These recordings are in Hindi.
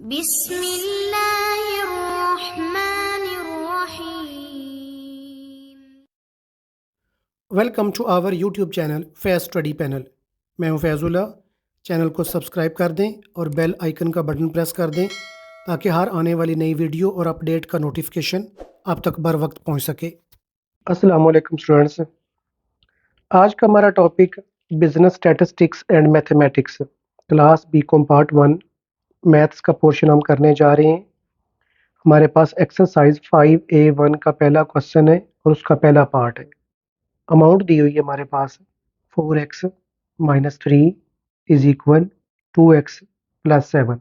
बिस्मिल्लाहिर्रहमानिर्रहीम। Welcome to our YouTube channel Faiz study panel. मैं हूं फैज़ुल्ला। चैनल को सब्सक्राइब कर दें और बेल आइकन का बटन प्रेस कर दें ताकि हर आने वाली नई वीडियो और अपडेट का नोटिफिकेशन आप तक बर वक्त पहुंच सके। अस्सलाम वालेकुम स्टूडेंट्स। आज का हमारा topic business statistics and mathematics class BCom part 1 maths का पोर्शन हम करने जा रहे हैं। हमारे पास एक्सरसाइज 5A1 का पहला क्वेश्चन है और उसका पहला पार्ट है। अमाउंट दी हुई है हमारे पास 4x minus 3 is equal 2x plus 7।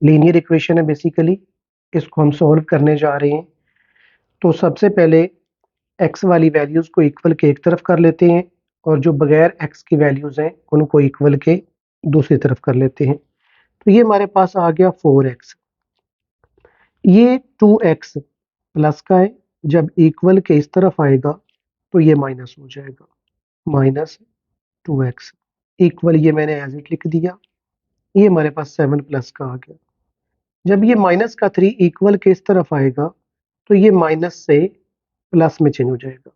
Linear equation है बेसिकली, इसको हम सॉल्व करने जा रहे हैं। तो सबसे पहले x वाली वैल्यूज़ को इक्वल के एक तरफ कर लेते हैं और जो बगैर x की वैल्यूज़ हैं उनको इक्वल के दूसरी तरफ कर लेते हैं। तो ये हमारे पास आ गया 4x। ये 2x प्लस का है, जब इक्वल के इस तरफ आएगा तो ये माइनस हो जाएगा, माइनस 2x इक्वल, ये मैंने एज इट लिख दिया। ये हमारे पास 7 प्लस का आ गया। जब ये माइनस का 3 इक्वल के इस तरफ आएगा तो ये माइनस से प्लस में चेंज हो जाएगा।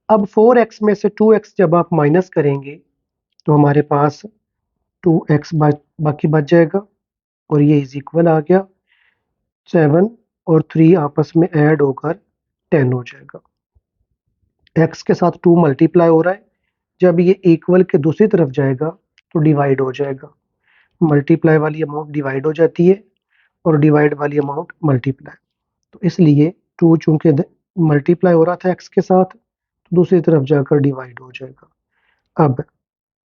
अब 4x में से 2x जब आप माइनस करेंगे तो हमारे पास 2x बाकी बच जाएगा और ये इज इक्वल आ गया 7 और 3 आपस में ऐड होकर 10 हो जाएगा। x के साथ 2 मल्टीप्लाई हो रहा है, जब ये इक्वल के दूसरी तरफ जाएगा तो डिवाइड हो जाएगा। मल्टीप्लाई वाली अमाउंट डिवाइड हो जाती है और डिवाइड वाली अमाउंट मल्टीप्लाई। तो इसलिए 2 चूंकि मल्टीप्लाई हो रहा था x के साथ तो दूसरी तरफ जाकर डिवाइड हो जाएगा। अब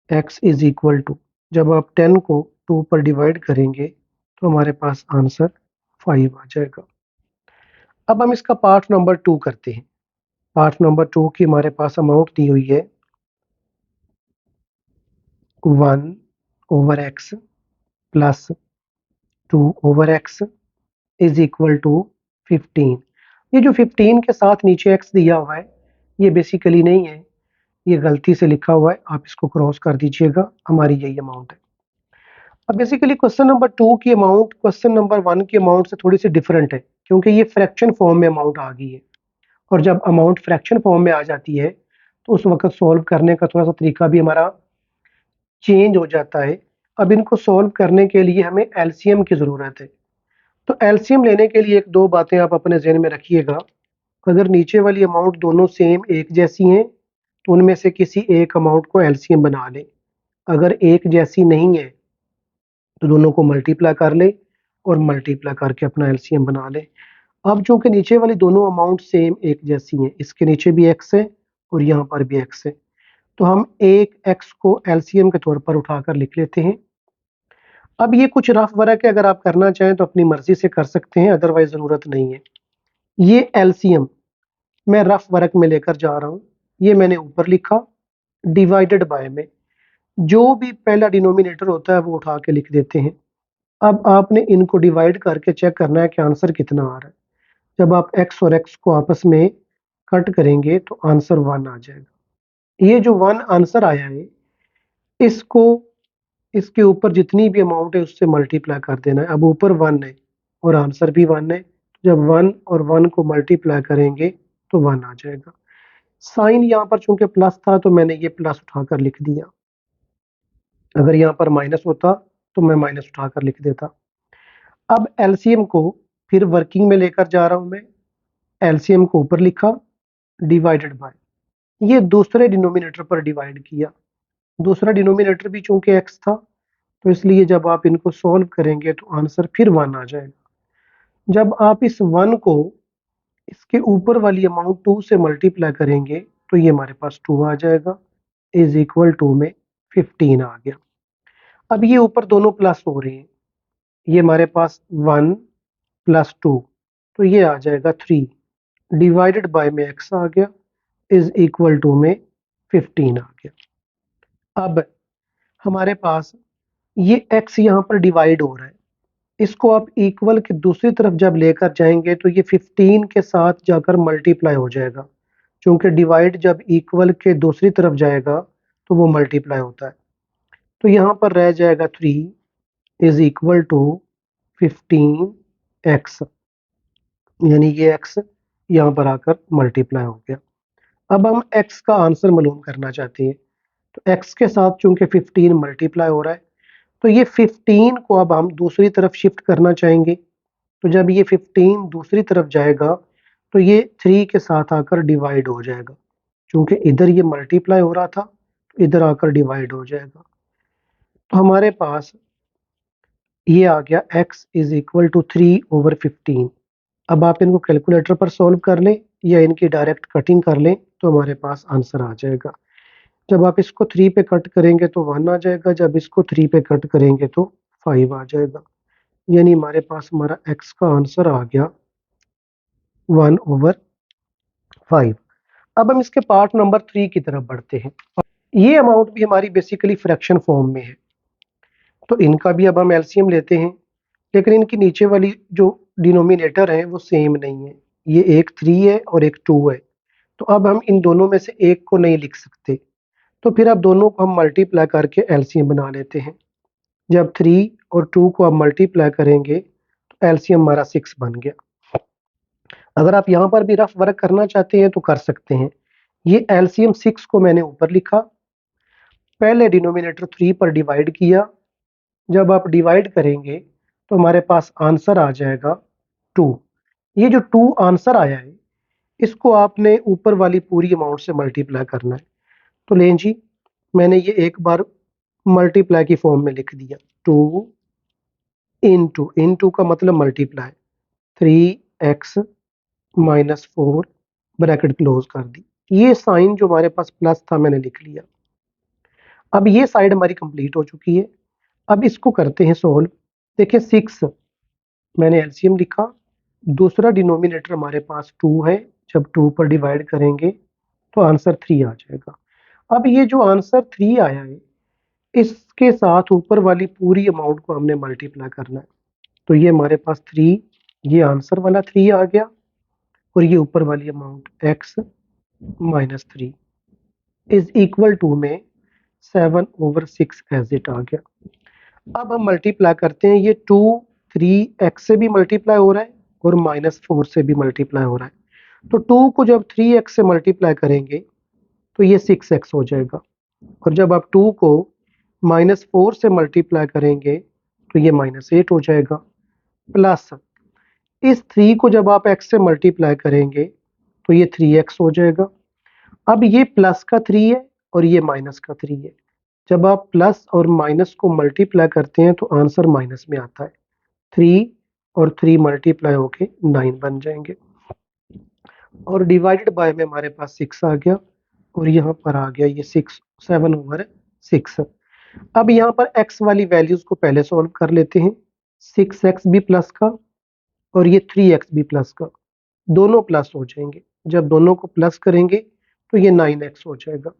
x इज इक्वल टू, जब आप 10 को 2 पर डिवाइड करेंगे तो हमारे पास आंसर 5 आ जाएगा। अब हम इसका पार्ट नंबर 2 करते हैं। पार्ट नंबर 2 की हमारे पास अमाउंट दी हुई है 1/x plus 2/x is equal to 15। ये जो 15 के साथ नीचे x दिया हुआ है ये बेसिकली नहीं है, ये गलती से लिखा हुआ है, आप इसको क्रॉस कर दीजिएगा। हमारी यही अमाउंट है। अब बेसिकली क्वेश्चन नंबर 2 की अमाउंट क्वेश्चन नंबर 1 की अमाउंट से थोड़ी सी डिफरेंट है, क्योंकि ये फ्रैक्शन फॉर्म में अमाउंट आ गई है और जब अमाउंट फ्रैक्शन फॉर्म में आ जाती है तो उस वक्त सॉल्व करने का थोड़ा सा तरीका भी हमारा चेंज हो जाता है। अब इनको सॉल्व करने के लिए हमें एलसीएम की ज़रूरत है। तो एलसीएम लेने के लिए एक दो बातें आप अपने जहन में रखिएगा। अगर नीचे वाली अमाउंट दोनों सेम एक जैसी हैं तो उनमें से किसी एक अमाउंट को एलसीएम बना लें। अगर एक जैसी नहीं है तो दोनों को मल्टीप्लाई कर ले और मल्टीप्लाई करके अपना एलसीएम बना ले। अब चूंकि नीचे वाली दोनों अमाउंट सेम एक जैसी हैं, इसके नीचे भी एक्स है और यहाँ पर भी एक्स है, तो हम एक एक्स को एलसीएम के तौर पर उठाकर लिख लेते हैं। अब ये कुछ रफ वर्क है, अगर आप करना चाहें तो अपनी मर्जी से कर सकते हैं, अदरवाइज ज़रूरत नहीं है। ये एलसीएम मैं रफ वर्क में लेकर जा रहा हूँ। ये मैंने ऊपर लिखा, डिवाइडेड बाय में जो भी पहला डिनोमिनेटर होता है वो उठा के लिख देते हैं। अब आपने इनको डिवाइड करके चेक करना है कि आंसर कितना आ रहा है। जब आप x और x को आपस में कट करेंगे तो आंसर 1 आ जाएगा। ये जो 1 आंसर आया है इसको इसके ऊपर जितनी भी अमाउंट है उससे मल्टीप्लाई कर देना है। अब ऊपर 1 है और आंसर भी 1 है, जब 1 और 1 को मल्टीप्लाई करेंगे तो 1 आ जाएगा। साइन यहाँ पर चूंकि प्लस था तो मैंने ये प्लस उठाकर लिख दिया, अगर यहाँ पर माइनस होता तो मैं माइनस उठाकर लिख देता। अब एलसीएम को फिर वर्किंग में लेकर जा रहा हूं मैं। एलसीएम को ऊपर लिखा, डिवाइडेड बाय, ये दूसरे डिनोमिनेटर पर डिवाइड किया। दूसरा डिनोमिनेटर भी चूंकि x था तो इसलिए जब आप इनको सॉल्व करेंगे तो आंसर फिर 1 आ जाएगा। जब आप इस 1 को इसके ऊपर वाली अमाउंट 2 से मल्टीप्लाई करेंगे तो ये हमारे पास 2 आ जाएगा, इज इक्वल टू में 15 आ गया। अब ये ऊपर दोनों प्लस हो रहे हैं, ये हमारे पास 1 प्लस 2 तो ये आ जाएगा 3, डिवाइडेड बाय में x आ गया, इज इक्वल टू में 15 आ गया। अब हमारे पास ये x यहाँ पर डिवाइड हो रहा है, इसको आप इक्वल के दूसरी तरफ जब लेकर जाएंगे तो ये 15 के साथ जाकर मल्टीप्लाई हो जाएगा। क्योंकि डिवाइड जब इक्वल के दूसरी तरफ जाएगा तो वो मल्टीप्लाई होता है, तो यहाँ पर रह जाएगा 3 इज इक्वल टू 15x, यानी ये x यहाँ पर आकर मल्टीप्लाई हो गया। अब हम x का आंसर मालूम करना चाहते हैं, तो x के साथ चूंकि 15 मल्टीप्लाई हो रहा है, तो ये 15 को अब हम दूसरी तरफ शिफ्ट करना चाहेंगे। तो जब ये 15 दूसरी तरफ जाएगा तो ये 3 के साथ आकर डिवाइड हो जाएगा, क्योंकि इधर ये मल्टीप्लाई हो रहा था तो इधर आकर डिवाइड हो जाएगा। तो हमारे पास ये आ गया x इज इक्वल टू 3/15। अब आप इनको कैलकुलेटर पर सॉल्व कर लें या इनकी डायरेक्ट कटिंग कर लें तो हमारे पास आंसर आ जाएगा। जब आप इसको 3 पे कट करेंगे तो 1 आ जाएगा, जब इसको 3 पे कट करेंगे तो 5 आ जाएगा, यानी हमारे पास हमारा x का आंसर आ गया 1/5। अब हम इसके पार्ट नंबर 3 की तरफ बढ़ते हैं। ये अमाउंट भी हमारी बेसिकली फ्रैक्शन फॉर्म में है, तो इनका भी अब हम एलसीएम लेते हैं, लेकिन इनकी नीचे वाली जो डिनोमिनेटर है वो सेम नहीं है। ये एक 3 है और एक 2 है, तो अब हम इन दोनों में से एक को नहीं लिख सकते, तो फिर अब दोनों को हम मल्टीप्लाई करके एलसीएम बना लेते हैं। जब 3 और 2 को आप मल्टीप्लाई करेंगे तो एलसीएम हमारा 6 बन गया। अगर आप यहाँ पर भी रफ वर्क करना चाहते हैं तो कर सकते हैं। ये एलसीएम 6 को मैंने ऊपर लिखा, पहले डिनोमिनेटर 3 पर डिवाइड किया, जब आप डिवाइड करेंगे तो हमारे पास आंसर आ जाएगा 2। ये जो 2 आंसर आया है इसको आपने ऊपर वाली पूरी अमाउंट से मल्टीप्लाई करना है। तो लें जी, मैंने ये एक बार मल्टीप्लाई की फॉर्म में लिख दिया, 2 इंटू का मतलब multiply 3x minus 4 bracket close कर दी। ये साइन जो हमारे पास प्लस था मैंने लिख लिया। अब ये साइड हमारी कंप्लीट हो चुकी है। अब इसको करते हैं सॉल्व। देखिए 6 मैंने एलसीएम लिखा, दूसरा डिनोमिनेटर हमारे पास 2 है, जब 2 पर डिवाइड करेंगे तो आंसर 3 आ जाएगा। अब ये जो आंसर 3 आया है इसके साथ ऊपर वाली पूरी अमाउंट को हमने मल्टीप्लाई करना है, तो ये हमारे पास 3, ये आंसर वाला 3 आ गया और ये ऊपर वाली amount x minus 3 is equal to में 7/6 एज इट आ गया। अब हम मल्टीप्लाई करते हैं, ये 2 3x से भी मल्टीप्लाई हो रहा है और -4 से भी मल्टीप्लाई हो रहा है, तो 2 को जब 3x से मल्टीप्लाई करेंगे तो ये 6x हो जाएगा, और जब आप 2 को -4 से मल्टीप्लाई करेंगे तो ये -8 हो जाएगा, प्लस इस 3 को जब आप x से मल्टीप्लाई करेंगे तो ये 3x हो जाएगा। अब ये प्लस का 3 है और ये माइनस का 3 है, जब आप प्लस और माइनस को मल्टीप्लाई करते हैं तो आंसर माइनस में आता है। 3 और 3 मल्टीप्लाई होके 9 बन जाएंगे, और डिवाइडेड बाय में हमारे पास 6 आ गया, और यहाँ पर आ गया ये 7/6। अब यहाँ पर x वाली वैल्यूज को पहले सॉल्व कर लेते हैं। 6x भी प्लस का और ये 3x भी प्लस का, दोनों प्लस हो जाएंगे, जब दोनों को प्लस करेंगे तो ये 9x हो जाएगा।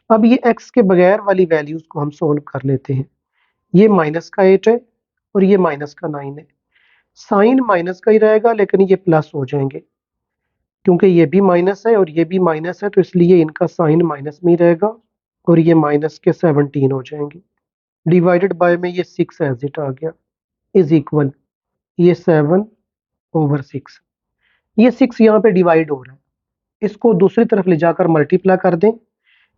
अब ये x के बगैर वाली वैल्यूज को हम सॉल्व कर लेते हैं। ये माइनस का 8 है और ये माइनस का 9 है, साइन माइनस का ही रहेगा लेकिन ये प्लस हो जाएंगे, क्योंकि ये भी माइनस है और ये भी माइनस है, तो इसलिए इनका साइन माइनस में ही रहेगा और ये माइनस के 17 हो जाएंगे। डिवाइडेड बाय में ये 6 एज इट आ गया, इज इक्वल ये 7/6। ये 6 यहाँ पे डिवाइड हो रहा है, इसको दूसरी तरफ ले जाकर मल्टीप्लाई कर दें,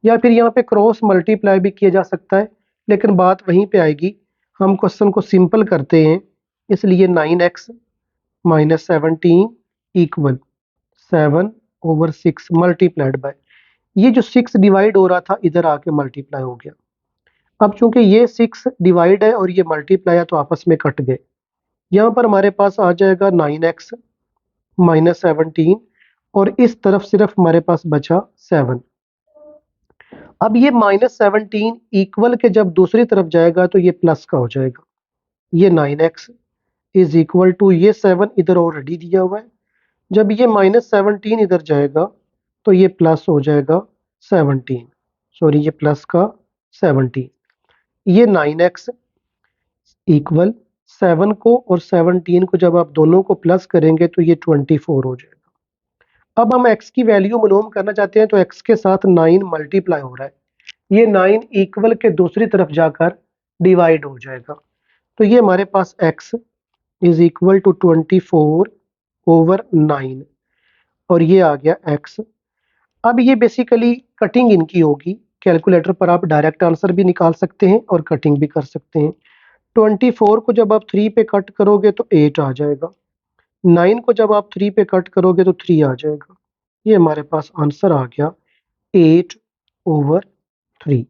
या फिर यहाँ पे क्रॉस मल्टीप्लाई भी किया जा सकता है, लेकिन बात वहीं पे आएगी। हम क्वेश्चन को सिंपल करते हैं, इसलिए 9x minus 17 equal 7/6 multiplied by, ये जो 6 डिवाइड हो रहा था इधर आके मल्टीप्लाई हो गया। अब चूंकि ये 6 डिवाइड है और ये मल्टीप्लाई है तो आपस में कट गए, यहाँ पर हमारे पास आ जाएगा 9x माइनस 17, और इस तरफ सिर्फ हमारे पास बचा 7। अब ये -17 इक्वल के जब दूसरी तरफ जाएगा तो ये प्लस का हो जाएगा, ये 9x इज इक्वल टू ये 7 इधर ऑलरेडी दिया हुआ है, जब ये -17 इधर जाएगा तो ये प्लस हो जाएगा 17, सॉरी ये प्लस का 17, ये 9x इक्वल 7 को और 17 को जब आप दोनों को प्लस करेंगे तो ये 24 हो जाएगा। अब हम x की वैल्यू मालूम करना चाहते हैं, तो x के साथ 9 मल्टीप्लाई हो रहा है, ये 9 इक्वल के दूसरी तरफ जाकर डिवाइड हो जाएगा, तो ये हमारे पास x इज इक्वल टू 24/9 और ये आ गया x। अब ये बेसिकली कटिंग इनकी होगी। कैलकुलेटर पर आप डायरेक्ट आंसर भी निकाल सकते हैं और कटिंग भी कर सकते हैं। 24 को जब आप 3 पे कट करोगे तो 8 आ जाएगा। 9 को जब आप 3 पे कट करोगे तो 3 आ जाएगा। ये हमारे पास आंसर आ गया 8/3।